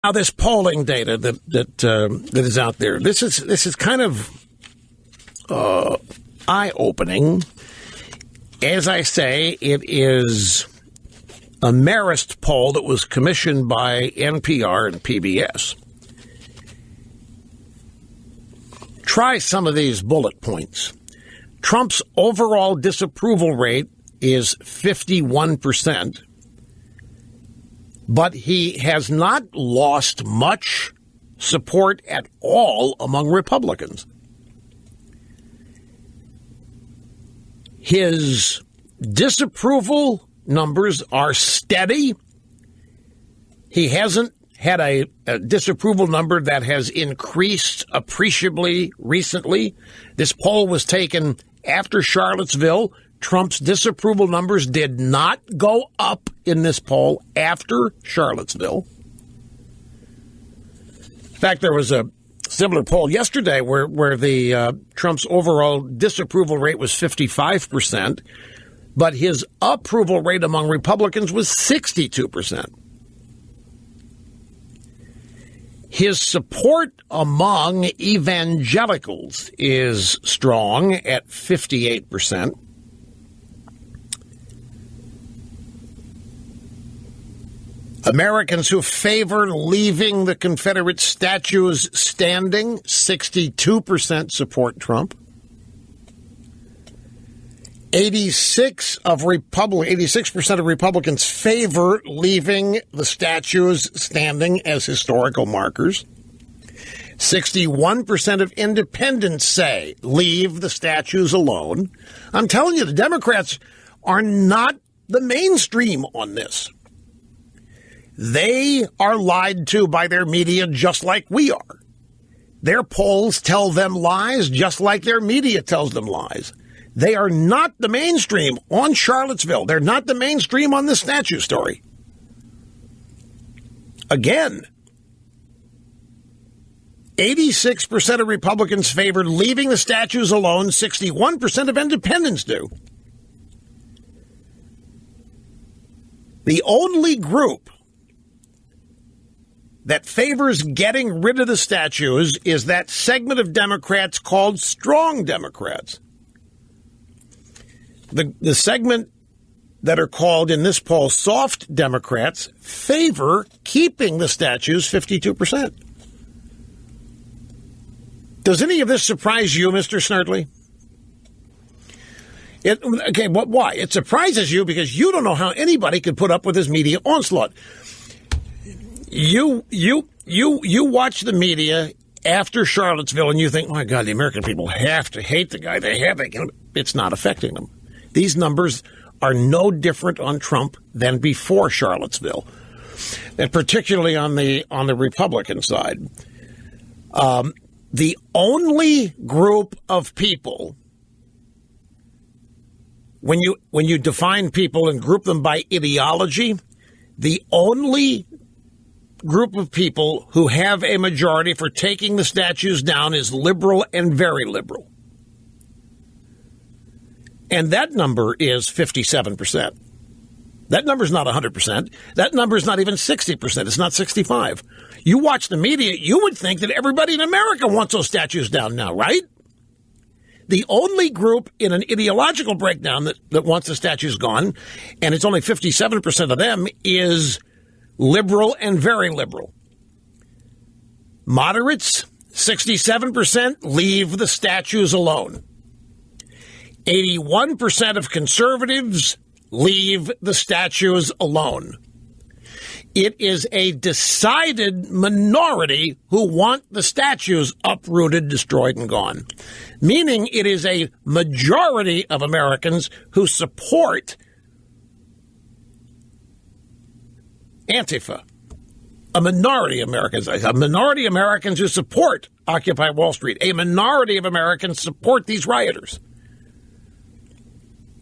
Now, this polling data that is out there, this is kind of eye-opening. As I say, it is a Marist poll that was commissioned by NPR and PBS. Try some of these bullet points. Trump's overall disapproval rate is 51%, but he has not lost much support at all among Republicans. His disapproval numbers are steady. He hasn't had a disapproval number that has increased appreciably recently. This poll was taken after Charlottesville. Trump's disapproval numbers did not go up in this poll after Charlottesville. In fact, there was a similar poll yesterday where the Trump's overall disapproval rate was 55%, but his approval rate among Republicans was 62%. His support among evangelicals is strong at 58%. Americans who favor leaving the Confederate statues standing, 62% support Trump. 86% of Republicans favor leaving the statues standing as historical markers. 61% of independents say leave the statues alone. I'm telling you, the Democrats are not the mainstream on this. They are lied to by their media just like we are. Their polls tell them lies just like their media tells them lies. They are not the mainstream on Charlottesville. They're not the mainstream on the statue story. Again, 86% of Republicans favored leaving the statues alone. 61% of independents do. The only group that favors getting rid of the statues is that segment of Democrats called strong Democrats. The segment that are called in this poll soft Democrats favor keeping the statues, 52%. Does any of this surprise you, Mr. Snerdley? Why? It surprises you because you don't know how anybody could put up with this media onslaught. You watch the media after Charlottesville and you think, oh my God, the American people have to hate the guy. It's not affecting them. These numbers are no different on Trump than before Charlottesville, and particularly on the Republican side. The only group of people, when you define people and group them by ideology, the only group of people who have a majority for taking the statues down is liberal and very liberal. And that number is 57%. That number is not 100%. That number is not even 60%. It's not 65%. You watch the media, you would think that everybody in America wants those statues down now, right? The only group in an ideological breakdown that wants the statues gone, and it's only 57% of them, is liberal and very liberal. Moderates, 67%, leave the statues alone. 81% of conservatives leave the statues alone. It is a decided minority who want the statues uprooted, destroyed, and gone. Meaning it is a majority of Americans who support Antifa. A minority of Americans who support Occupy Wall Street. A minority of Americans support these rioters.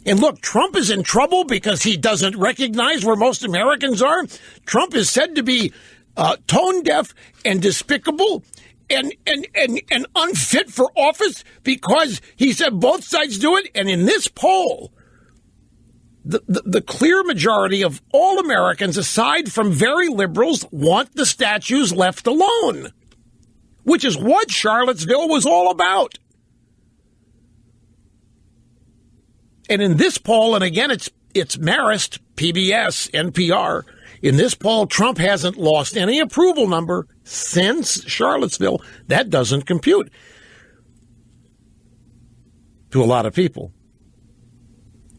And look, Trump is in trouble because he doesn't recognize where most Americans are. Trump is said to be tone deaf and despicable and unfit for office because he said both sides do it. And in this poll, The clear majority of all Americans, aside from very liberals, want the statues left alone, which is what Charlottesville was all about. And in this poll, and again, it's Marist, PBS, NPR, in this poll, Trump hasn't lost any approval number since Charlottesville. That doesn't compute to a lot of people.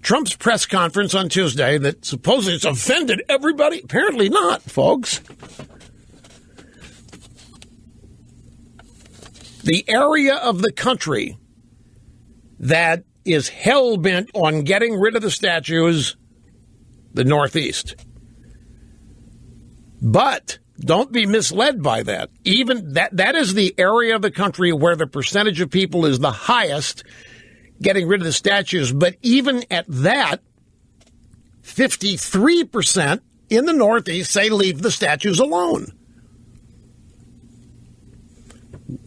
Trump's press conference on Tuesday that supposedly has offended everybody, apparently not, folks. The area of the country that is hell-bent on getting rid of the statues, the Northeast. But don't be misled by that. Even that is the area of the country where the percentage of people is the highest getting rid of the statues. But even at that, 53% in the Northeast say leave the statues alone.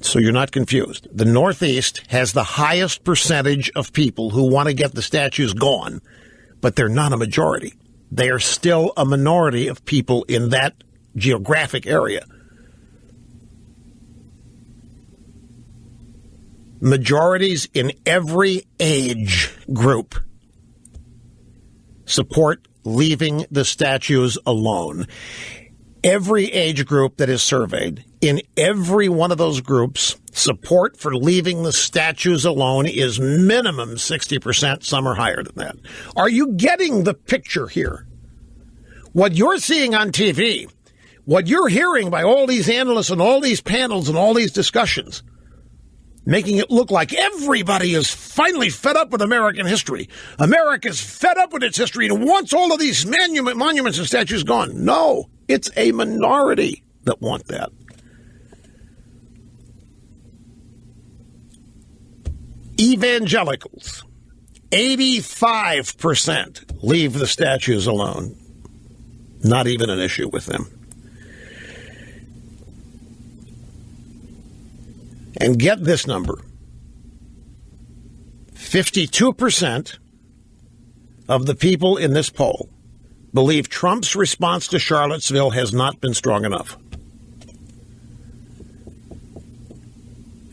So you're not confused. The Northeast has the highest percentage of people who want to get the statues gone, but they're not a majority. They are still a minority of people in that geographic area. Majorities in every age group support leaving the statues alone. Every age group that is surveyed, in every one of those groups, support for leaving the statues alone is minimum 60%. Some are higher than that. Are you getting the picture here? What you're seeing on TV, what you're hearing by all these analysts and all these panels and all these discussions, making it look like everybody is finally fed up with American history. America's fed up with its history and wants all of these monuments and statues gone. No, it's a minority that want that. Evangelicals, 85% leave the statues alone. Not even an issue with them. And get this number. 52% of the people in this poll believe Trump's response to Charlottesville has not been strong enough.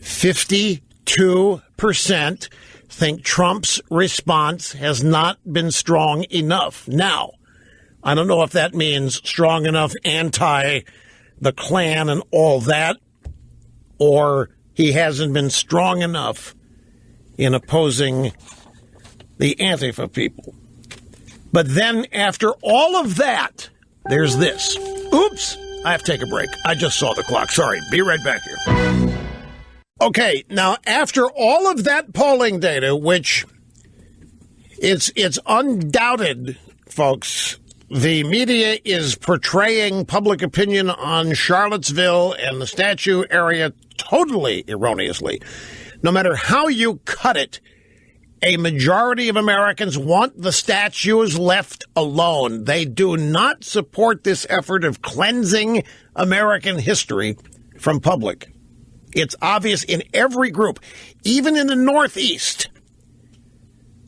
52% think Trump's response has not been strong enough. Now, I don't know if that means strong enough anti the Klan and all that, or he hasn't been strong enough in opposing the Antifa people. But then after all of that, there's this. Oops, I have to take a break. I just saw the clock. Sorry, be right back here. Okay, now after all of that polling data, which it's undoubted, folks, the media is portraying public opinion on Charlottesville and the statue area totally erroneously. No matter how you cut it, a majority of Americans want the statues left alone. They do not support this effort of cleansing American history from public. It's obvious in every group, even in the Northeast.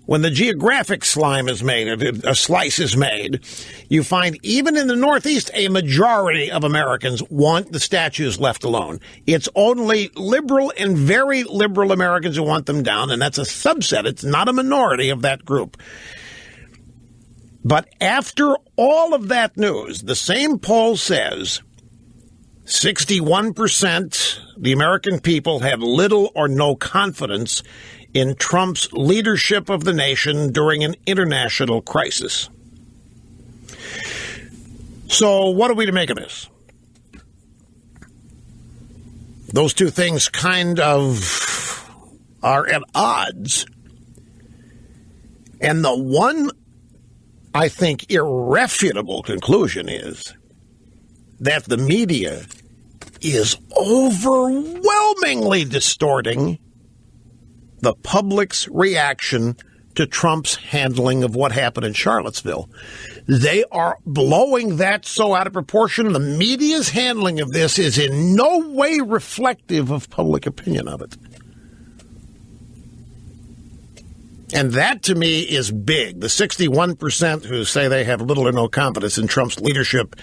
When the geographic slime is made, a slice is made, you find even in the Northeast, a majority of Americans want the statues left alone. It's only liberal and very liberal Americans who want them down, and that's a subset. It's not a minority of that group. But after all of that news, the same poll says 61% the American people have little or no confidence in Trump's leadership of the nation during an international crisis. So what are we to make of this? Those two things kind of are at odds. And the one, I think, irrefutable conclusion is that the media is overwhelmingly distorting the public's reaction to Trump's handling of what happened in Charlottesville. They are blowing that so out of proportion. The media's handling of this is in no way reflective of public opinion of it. And that, to me, is big. The 61% who say they have little or no confidence in Trump's leadership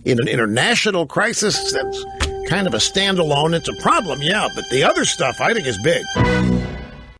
in an international crisis, that's kind of a standalone. It's a problem, yeah, but the other stuff I think is big.